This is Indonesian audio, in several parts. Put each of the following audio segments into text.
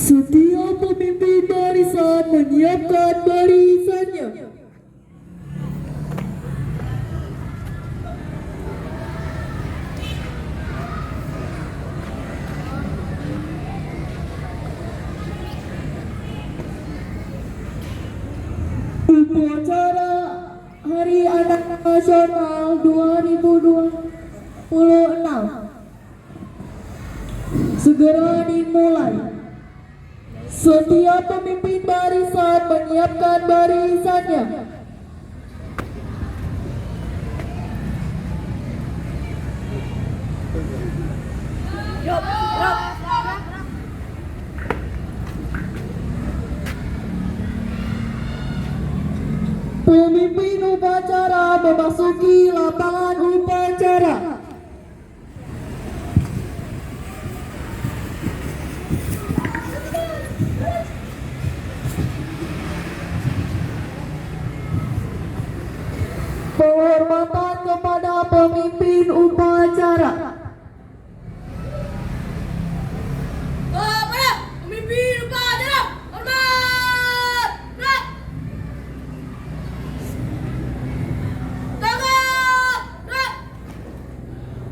Setiap pemimpin barisan menyiapkan barisannya. Upacara Hari Anak Nasional 2026 segera dimulai. Setiap pemimpin barisan menyiapkan barisannya. Pemimpin upacara memasuki lapangan upacara. Penghormatan kepada pemimpin upacara. Kepada pemimpin upacara, hormat! Tangan!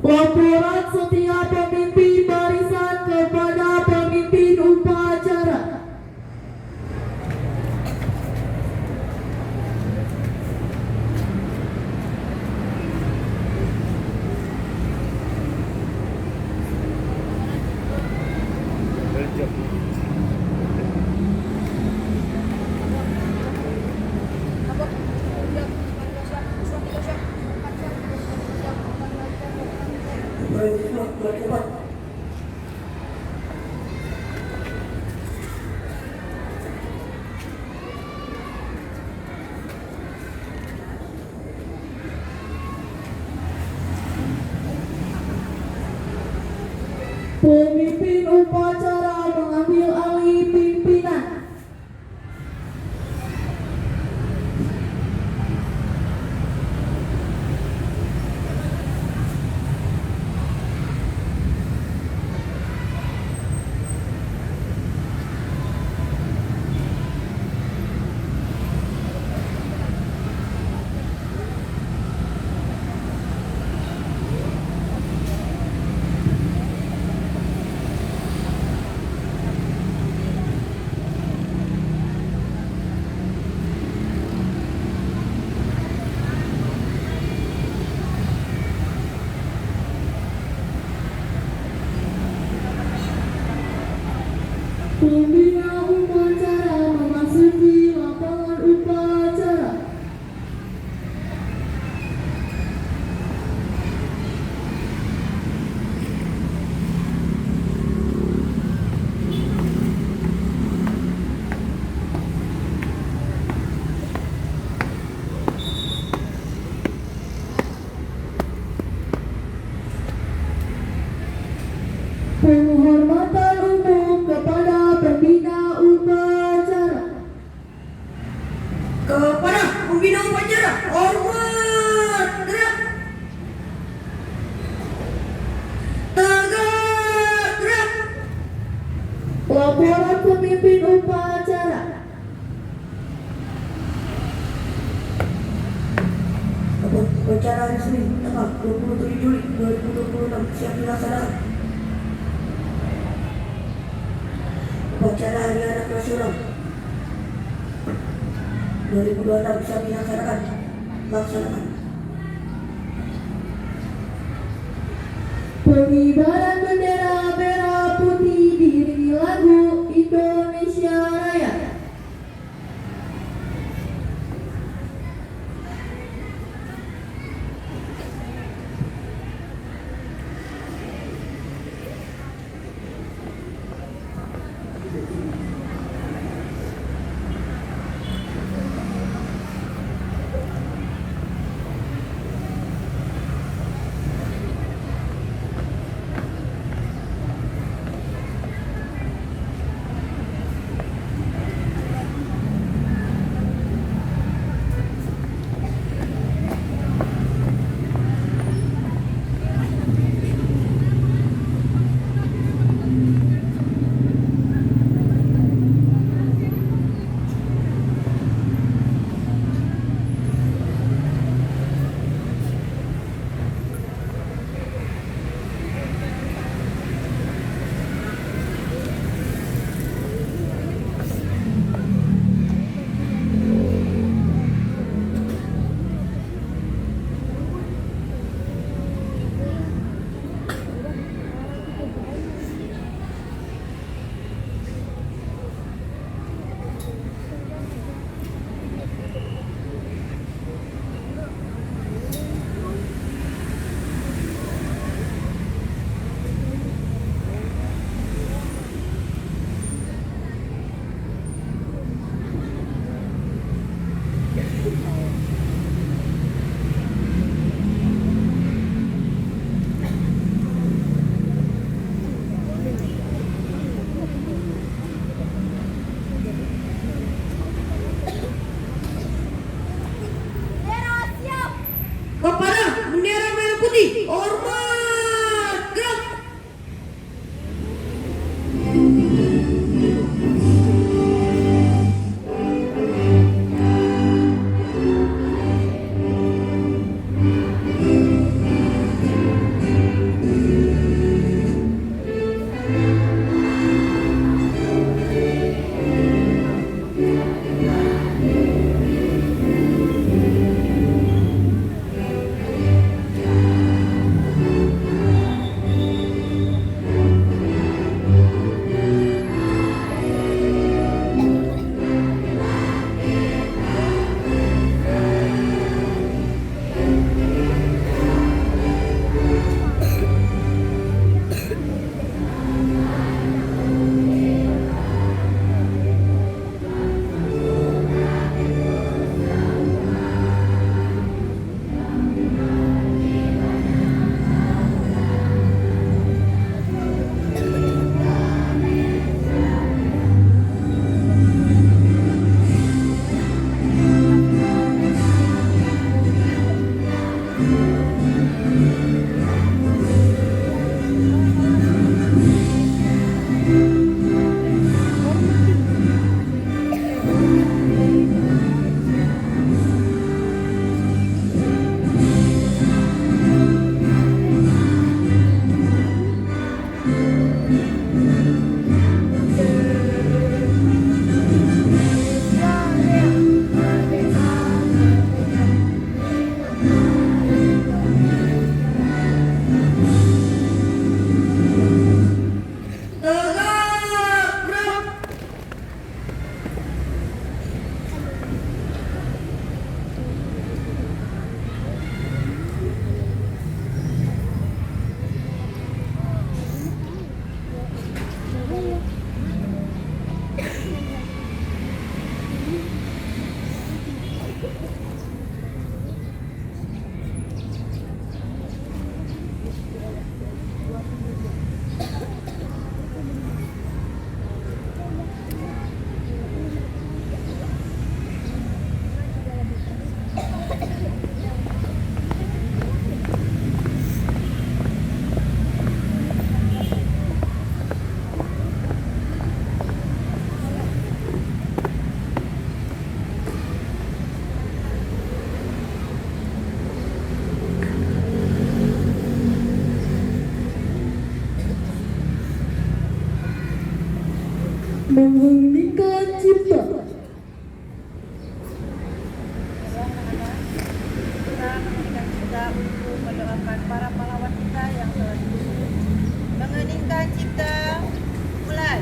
Laporan setiap pemimpin barisan kepada pemimpin upacara. Pemimpin upacara mengambil alih pimpinan. Pembina upacara memasuki lapangan upacara. Penghormatan umum kepada pembina upacara. Kepada pembina upacara, hormat! Gerak! Tegak! Gerak! Laporan pemimpin upacara. Upacara hari Senin, tanggal 27 Juli 2026 siap dilaksanakan. Upacara Hari Anak Nasional 2026 bisa dilaksanakan. Pengibaran bendera merah putih diiringi lagu Indonesia Raya. Kepada bendera merah putih, hormat, gerak. Menghentikan cipta. Kita mendoakan para pahlawan kita yang telah digusur Meningkat cipta, mulai.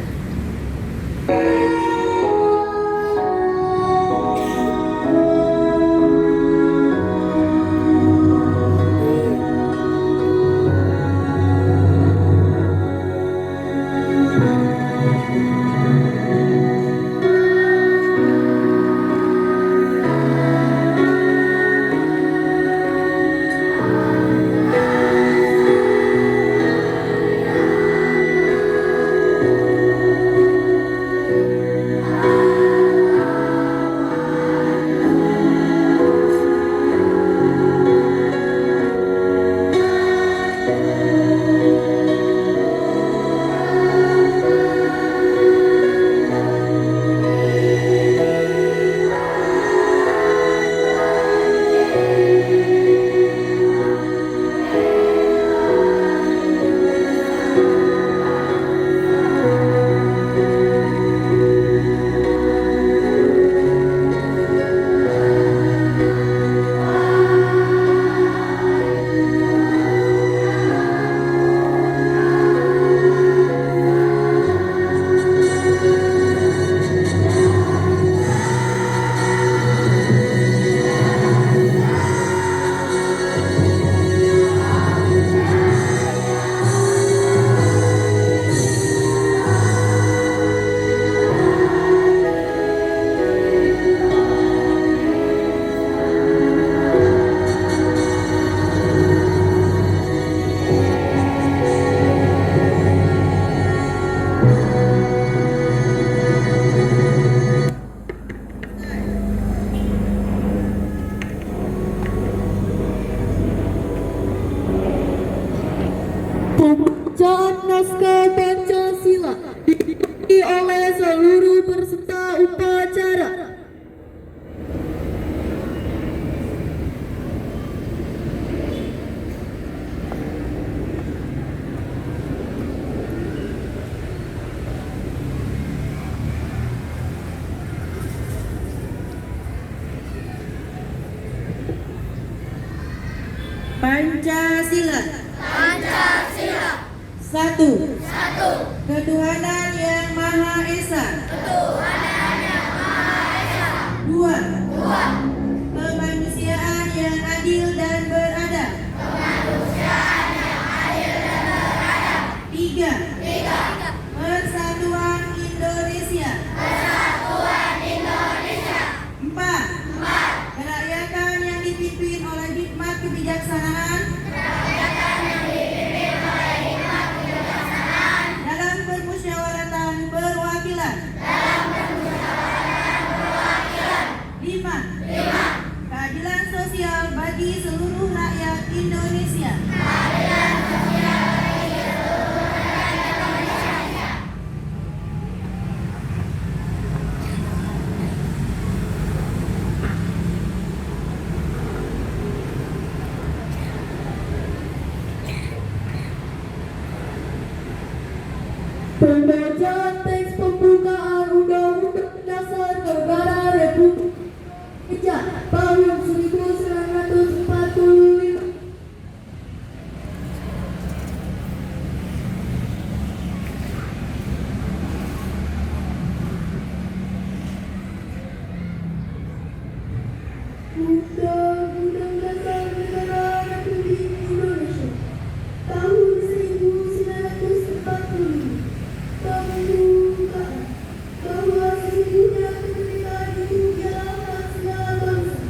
Pembacaan naskah Pancasila diikuti oleh seluruh peserta upacara. Pancasila. Satu. Ketuhanan yang Maha Esa. Dua. Kemanusiaan yang adil dan beradab. Tiga. Persatuan Indonesia. Empat. Kerakyatan yang dipimpin oleh hikmat kebijaksanaan. Dalam permusyawaratan perwakilan. Lima. Keadilan sosial bagi seluruh rakyat Indonesia. Pembacaan teks pembukaan Undang-Undang Dasar Negara Republik Indonesia tahun 1945. Undang-Undang Dasar Negara Republik Indonesia tahun 1945. Pembukaan bahwa sesungguhnya kemerdekaan itu ialah hak segala bangsa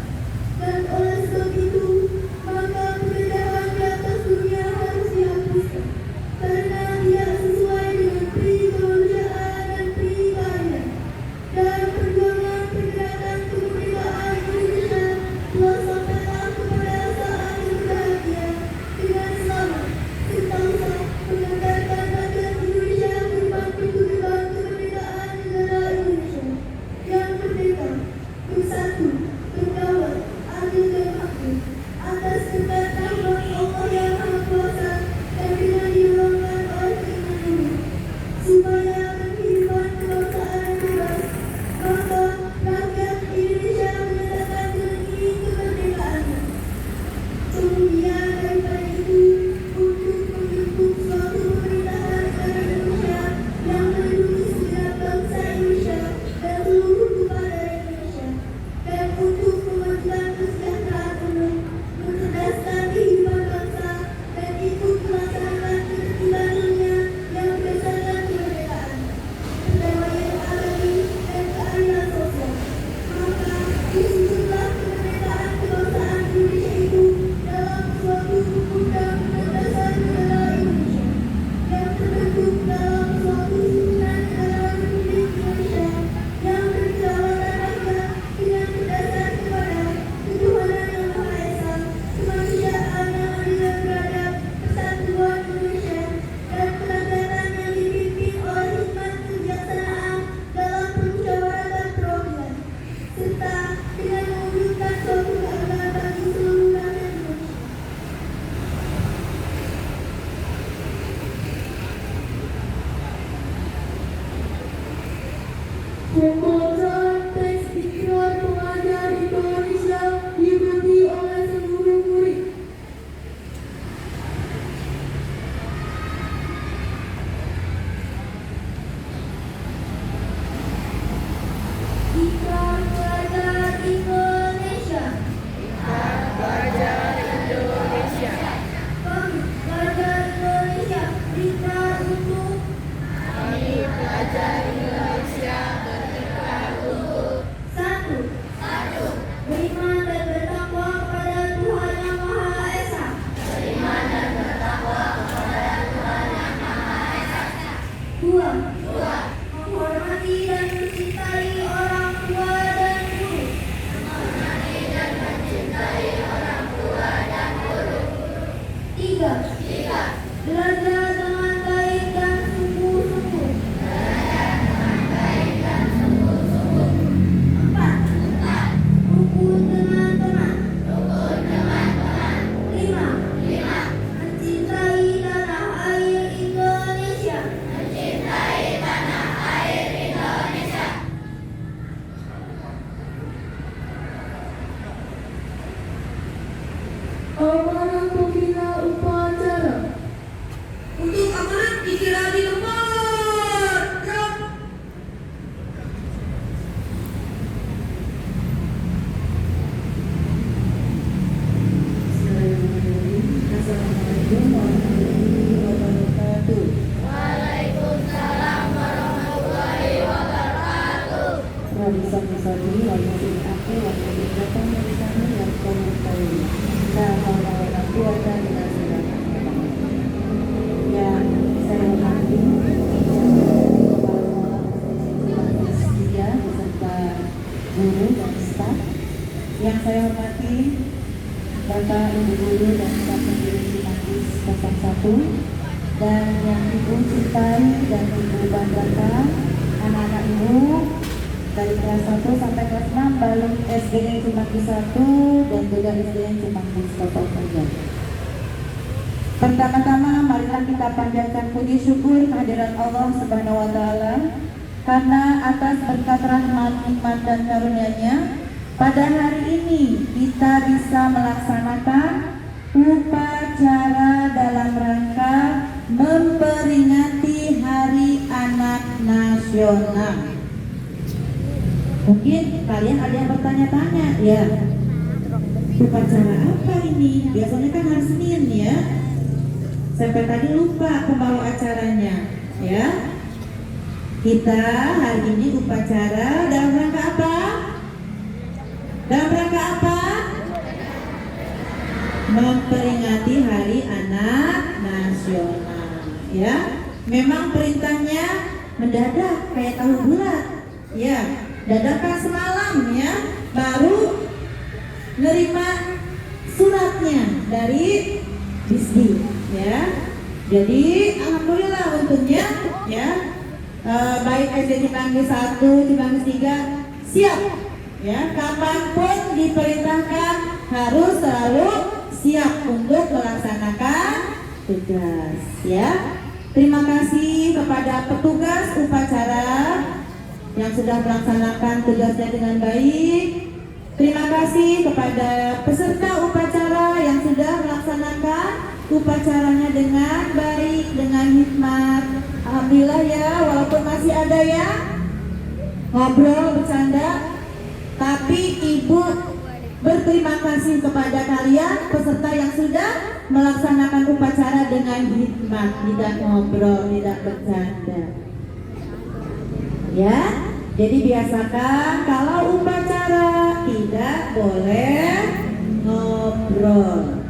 Tiga. Belajar dengan baik dan sungguh-sungguh. Empat. Rukun dengan teman. Lima. Mencintai tanah air Indonesia. Amanah pembina upacara. Untuk amanat dikira di tempat. Gerak. Assalamualaikum warahmatullahi wabarakatuh. Waalaikumsalam warahmatullahi yang saya hormati beserta guru dan staf, yang saya hormati Bapak Ibu Guru dan staf pendiri Cimanggis 01, dan yang Ibu cintai dan Ibu banggakan, anak-anak Ibu dari kelas 1 sampai kelas 6 baik SDN Cimanggis 1 dan juga SDN Cimanggis Kota Kerja. Pertama-tama marilah kita panjatkan puji syukur kehadiran Allah Subhanahu wa taala karena atas berkat rahmat, nikmat dan karunia-Nya pada hari ini kita bisa melaksanakan upacara dalam rangka memperingati Hari Anak Nasional. Mungkin kalian ada yang bertanya-tanya, ya, upacara apa ini? Biasanya kan hari Senin, ya. Sampai tadi lupa pembawa acaranya, ya. Kita hari ini upacara dalam rangka apa? Dalam rangka apa? Memperingati Hari Anak Nasional, ya. Memang perintahnya mendadak kayak tahu bulat, ya. Dadakan semalam, ya, baru nerima suratnya dari Disdi, ya. Jadi alhamdulillah untungnya, ya, baik SD Cimanggis 1, Cimanggis 3 siap, ya. Kapanpun diperintahkan harus selalu siap untuk melaksanakan tugas, ya. Terima kasih kepada petugas upacara yang sudah melaksanakan tugasnya dengan baik. Terima kasih kepada peserta upacara yang sudah melaksanakan upacaranya dengan baik, dengan hikmat. Alhamdulillah, ya, walaupun masih ada yang ngobrol, bercanda, tapi Ibu berterima kasih kepada kalian peserta yang sudah melaksanakan upacara dengan hikmat, tidak ngobrol, tidak bercanda. Ya, jadi biasakan kalau upacara tidak boleh ngobrol,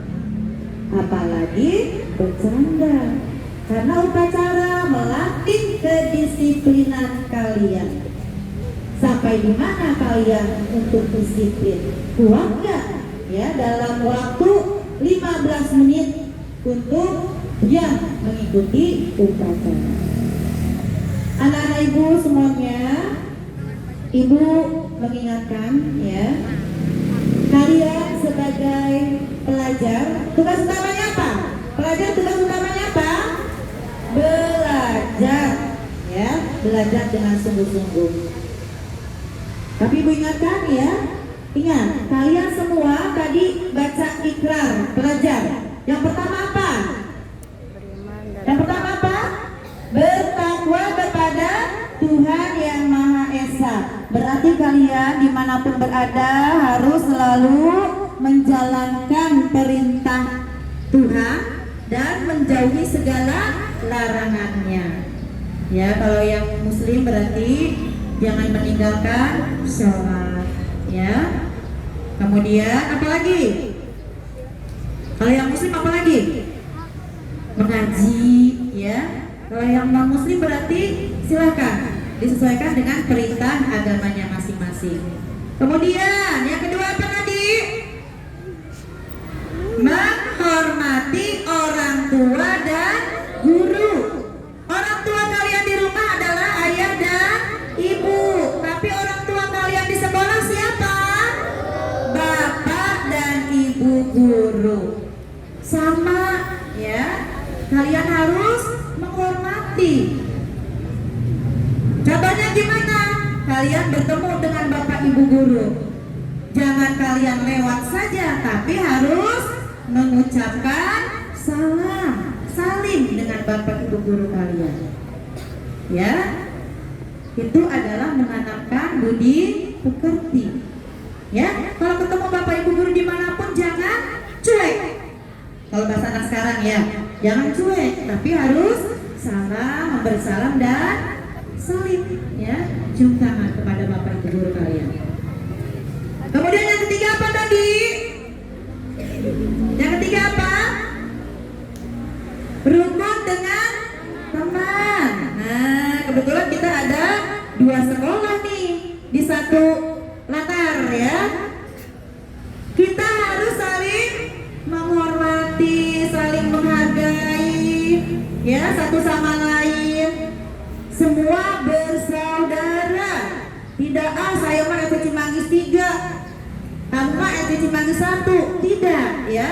apalagi bercanda, karena upacara melatih kedisiplinan kalian. Sampai di mana kalian untuk disiplin? Kuat nggak? Ya, dalam waktu 15 menit untuk yang mengikuti upacara. Anak-anak Ibu semuanya, Ibu mengingatkan, ya, kalian sebagai pelajar, tugas utamanya apa? Pelajar tugas utamanya apa? Belajar, ya, belajar dengan sungguh-sungguh. Tapi Ibu ingatkan, ya, ingat, kalian semua tadi baca ikrar pelajar. Yang pertama apa? Yang pertama apa? Bertakwa kepada Tuhan Yang Maha Esa. Berarti kalian dimanapun berada harus selalu menjalankan perintah Tuhan dan menjauhi segala larangannya. Ya, kalau yang Muslim berarti jangan meninggalkan sholat, ya. Kemudian apa lagi? Kalau yang Muslim apa lagi? Mengaji, ya. Kalau yang non Muslim berarti silakan disesuaikan dengan perintah agamanya masing-masing. Kemudian yang kedua apa tadi? Menghormati orang ya, kalian harus menghormati. Contohnya gimana? Kalian bertemu dengan Bapak Ibu guru, jangan kalian lewat saja, tapi harus mengucapkan salam, salim dengan Bapak Ibu guru kalian. Ya, itu adalah menanamkan budi pekerti. Ya, kalau ketemu Bapak Ibu guru dimanapun jangan cuek. Kalau bahasa anak sekarang ya, jangan cuek, tapi harus salam, memberi salam dan salim. Ya, cium tangan kepada Bapak Ibu guru kalian. Kemudian yang ketiga apa tadi? Yang ketiga apa? Rukun dengan teman. Nah, kebetulan kita ada 2 sekolah nih di satu latar ya. Kita harus saling menghormati, saling menghargai ya satu sama lain. Semua bersaudara. Tidak saya mah RT Cimanggis 3, kamu mah RT Cimanggis 1. Tidak ya.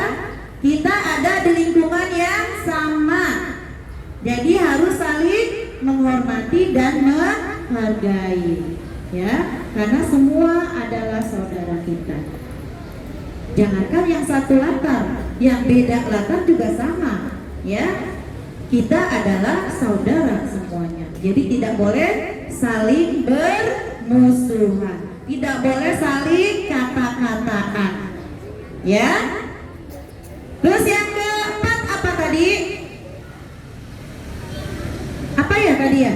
Kita ada di lingkungan yang sama. Jadi harus saling menghormati dan menghargai. Ya, karena semua adalah saudara kita. Jangankan yang satu latar, yang beda latar juga sama. Ya, kita adalah saudara semuanya. Jadi tidak boleh saling bermusuhan, tidak boleh saling kata-kataan. Ya. Terus yang keempat apa tadi? Apa ya tadi ya?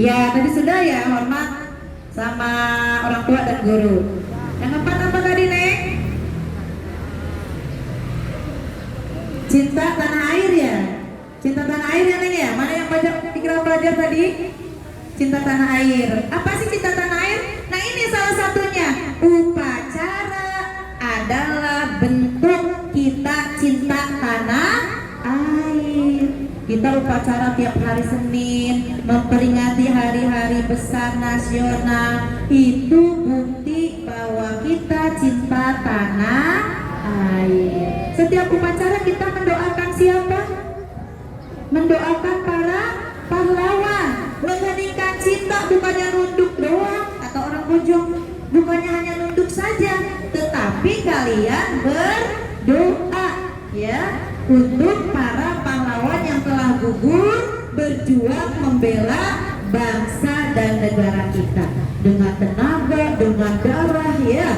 Ya tadi sudah ya, hormat sama orang tua dan guru. Yang keempat apa tadi Neng? Cinta tanah air ya? Cinta tanah air ya Neng ya? Mana yang pikiran pelajar tadi? Cinta tanah air. Apa sih cinta tanah air? Nah ini salah satunya. Upacara adalah bentuk kita cinta tanah air. Kita upacara tiap hari Senin, memperingati hari-hari besar nasional. Itu bukti bahwa kita cinta tanah air. Setiap upacara kita mendoakan siapa? Mendoakan para pahlawan. Mengheningkan cinta bukannya nunduk doang, atau orang bojong, bukannya hanya nunduk saja, tetapi kalian berdoa ya untuk para pahlawan yang telah gugur berjuang membela bangsa dan negara kita dengan tenaga, dengan darah ya,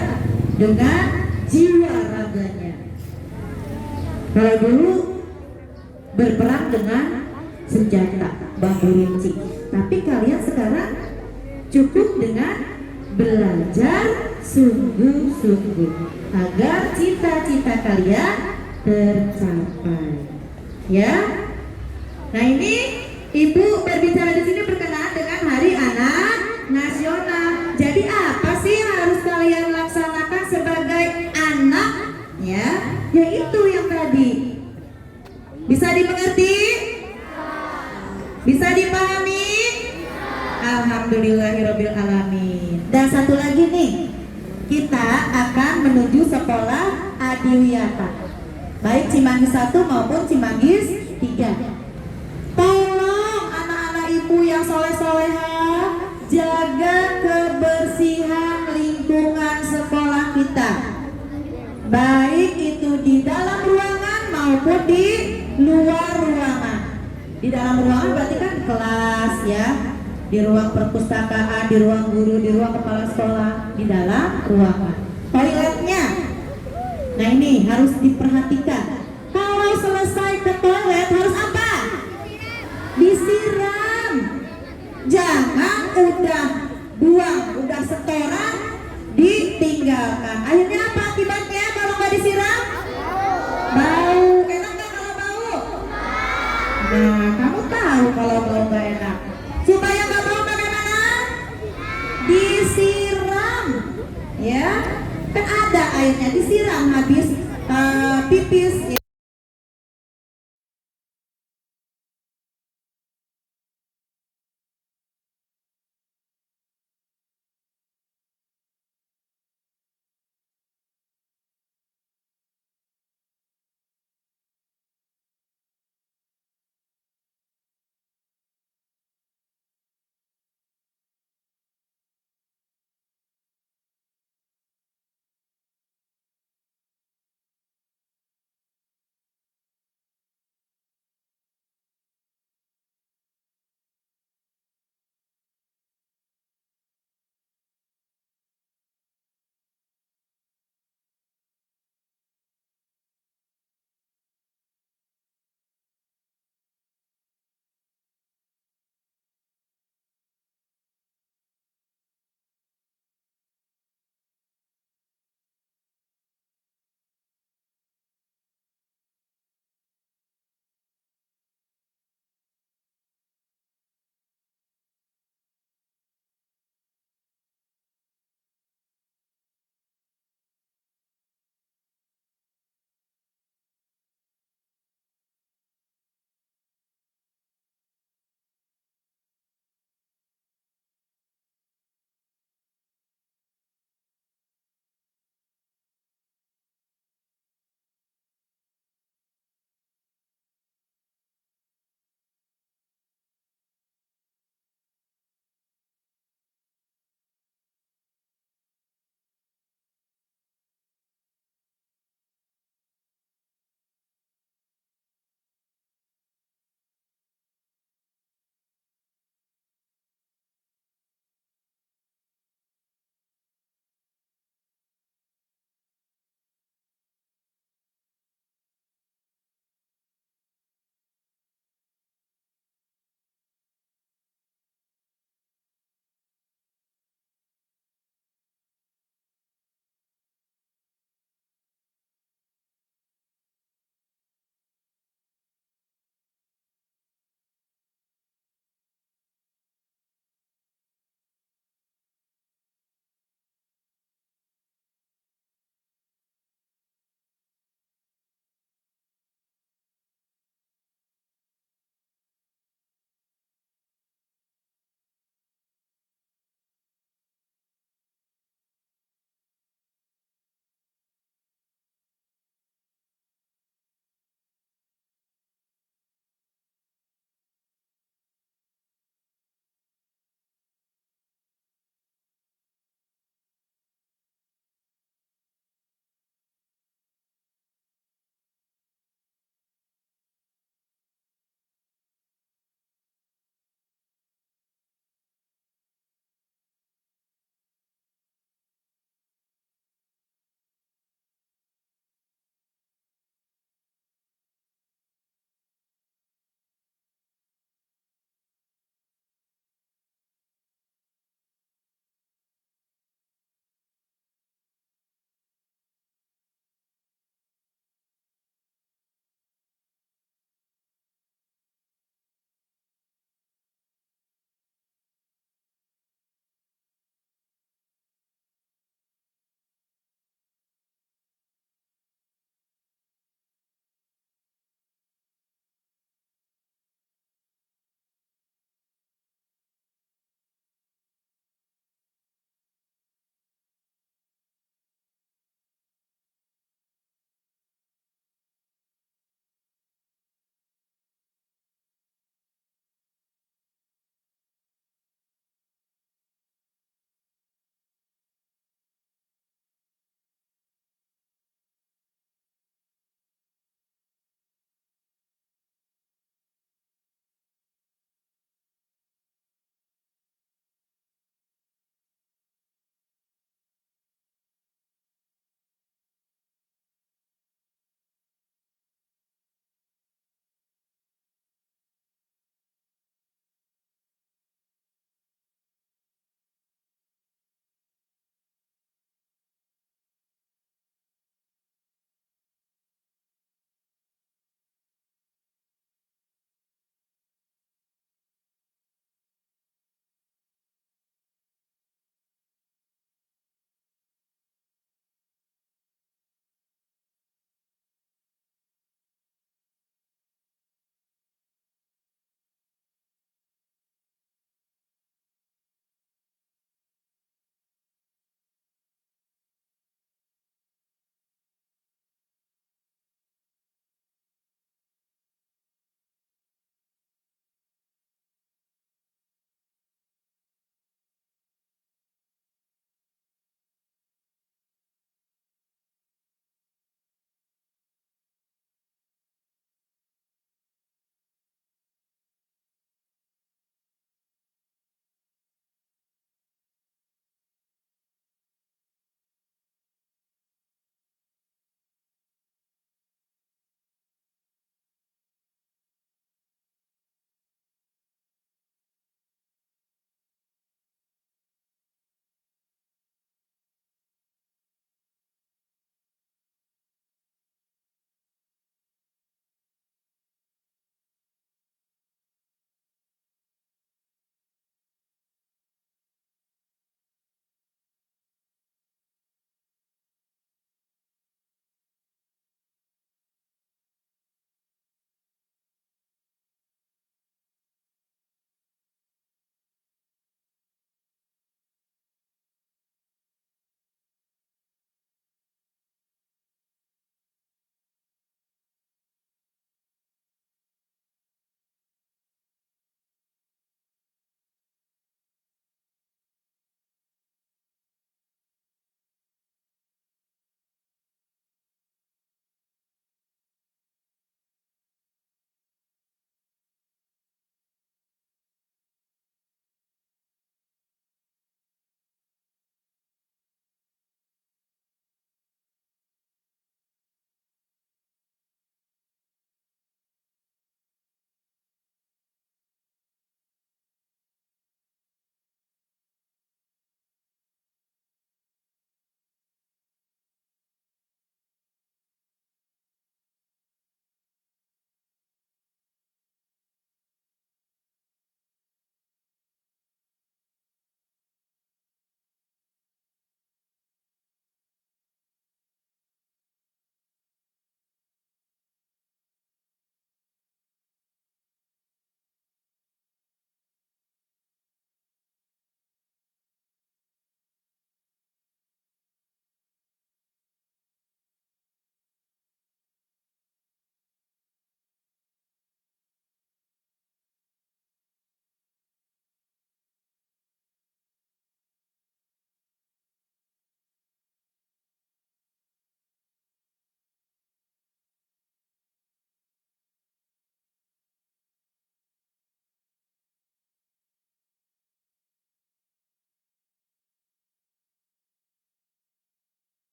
dengan jiwa raganya. Kalau dulu berperang dengan senjata, bambu runcing, tapi kalian sekarang cukup dengan belajar sungguh-sungguh agar cita-cita kalian tercapai. Ya. Nah ini Ibu berbicara di sini berkenaan dengan Hari Anak Nasional. Jadi apa sih yang harus kalian laksanakan sebagai anak? Ya, yaitu yang tadi. Bisa dimengerti? Bisa dipahami? Alhamdulillahirabbil alamin. Dan satu lagi nih, kita akan menuju sekolah adiwiyata, baik Cimanggis 1 maupun Cimanggis 3. Tolong anak-anak ibu yang soleh-soleha, jaga kebersihan lingkungan sekolah kita, baik itu di dalam ruangan maupun di luar ruangan. Di dalam ruangan berarti kan kelas ya, di ruang perpustakaan, di ruang guru, di ruang kepala sekolah, di dalam ruangan. Toiletnya, nah ini harus diperhatikan. Kalau selesai ke toilet harus apa? Disiram. Jangan udah buang, udah setoran, ditinggalkan. Akhirnya apa akibatnya kalau nggak disiram? Bau. Enak nggak kalau bau? Nah, kamu tahu kalau bau nggak enak. Supaya nggak bau bagaimana? Disiram. Ya, kan ada airnya, disiram habis pipis.